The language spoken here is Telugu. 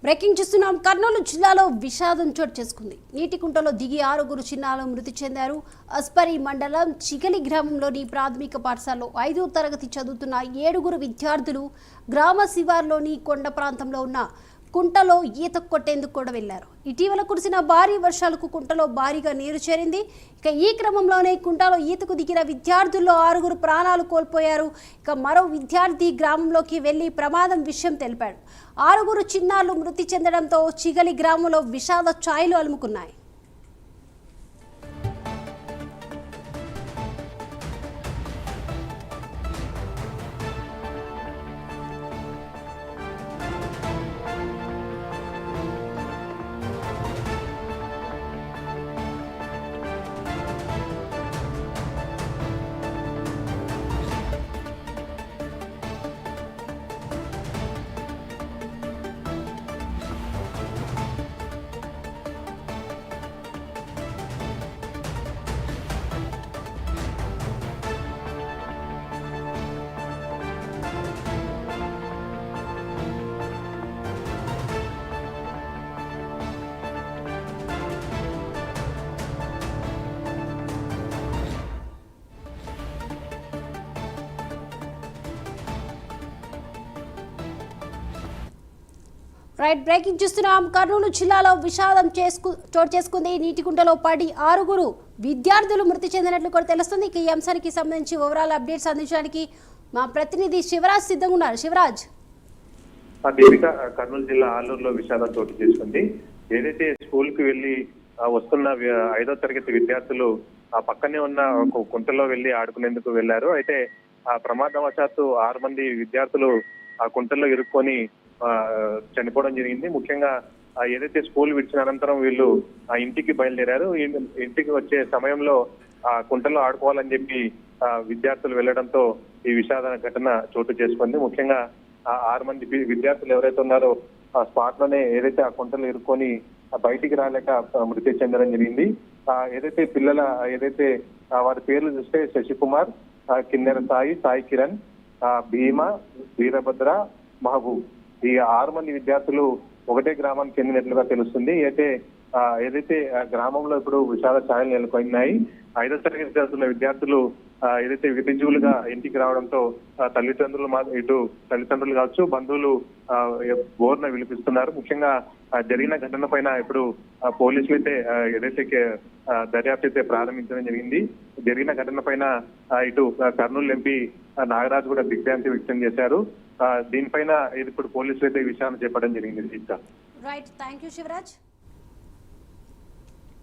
బ్రేకింగ్ చూస్తున్నాం. కర్నూలు జిల్లాలో విషాదం చోటు చేసుకుంది. నీటి కుంటలో దిగి 6 చిన్నారులు మృతి చెందారు. అస్పరి మండలం చిగలి గ్రామంలోని ప్రాథమిక పాఠశాలలో 5వ తరగతి చదువుతున్న 7 విద్యార్థులు గ్రామ శివార్లోని కొండ ప్రాంతంలో ఉన్న కుంటలో ఈత కొట్టేందుకు కూడా వెళ్లారు. ఇటీవల కురిసిన భారీ వర్షాలకు కుంటలో భారీగా నీరు చేరింది. ఇక ఈ క్రమంలోనే కుంటలో ఈతకు దిగిన విద్యార్థుల్లో 6 ప్రాణాలు కోల్పోయారు. ఇక మరో విద్యార్థి గ్రామంలోకి వెళ్లి ప్రమాదం విషయం తెలిపాడు. 6 చిన్నారులు మృతి చెందడంతో చిగలి గ్రామంలో విషాద ఛాయలు అలుముకున్నాయి. బ్రేకింగ్ చూస్తున్నాం. కర్నూలు జిల్లాలో విషాదం చోటు చేసుకుంది. నీటికుంటలో పడి 6 విద్యార్థులు మృతి చెందినట్లు కూడా తెలుస్తుంది. ఈ అంశానికి సంబంధించి ఓవరాల్ అప్డేట్స్ అందించడానికి మా ప్రతినిధి శివరాజ్ సిద్ధంగా ఉన్నారు. శివరాజ్, కర్నూలు జిల్లా ఆలూరులో విషాదం చోటు చేసుకుంది. ఏదైతే స్కూల్ కి వెళ్లి వస్తున్న 5వ తరగతి విద్యార్థులు ఆ పక్కనే ఉన్న ఒక కుంటలో వెళ్లి ఆడుకునేందుకు వెళ్లారు. అయితే ఆ ప్రమాదవశాత్తు 6 మంది విద్యార్థులు ఆ కుంటలో ఇరుక్కొని చనిపోవడం జరిగింది. ముఖ్యంగా ఏదైతే స్కూల్ విడిచిన అనంతరం వీళ్ళు ఆ ఇంటికి బయలుదేరారు. ఇంటికి వచ్చే సమయంలో ఆ కుంటలో ఆడుకోవాలని చెప్పి విద్యార్థులు వెళ్లడంతో ఈ విషాద ఘటన చోటు చేసుకుంది. ముఖ్యంగా 6 మంది విద్యార్థులు ఎవరైతే ఉన్నారో ఆ స్పాట్ లోనే ఏదైతే ఆ కుంటలు ఇరుక్కొని బయటికి రాలేక మృతి చెందడం జరిగింది. ఏదైతే పిల్లల వారి పేర్లు చూస్తే శశికుమార్, కిన్నెర సాయి కిరణ్, భీమా, వీరభద్ర, మహబూబ్, ఈ 6 మంది విద్యార్థులు ఒకటే గ్రామానికి చెందినట్లుగా తెలుస్తుంది. ఏదైతే గ్రామంలో ఇప్పుడు విషాద ఛాయలు నెలకొన్నాయి. 5వ తరగతి చదువుతున్న విద్యార్థులు ఏదైతే విధిజువులుగా ఇంటికి రావడంతో తల్లిదండ్రులు కావచ్చు, బంధువులు బోర్న విలిపిస్తున్నారు. ముఖ్యంగా జరిగిన ఘటన పైన ఇప్పుడు పోలీసులు అయితే ఏదైతే దర్యాప్తు అయితే ప్రారంభించడం జరిగింది. జరిగిన ఘటన పైన ఇటు కర్నూలు ఎంపీ నాగరాజు కూడా దిగ్భ్రాంతి వ్యక్తం చేశారు. దీనిపైన ఇప్పుడు పోలీసులు అయితే ఈ విషయాన్ని చెప్పడం జరిగింది. Right, thank you Shivraj.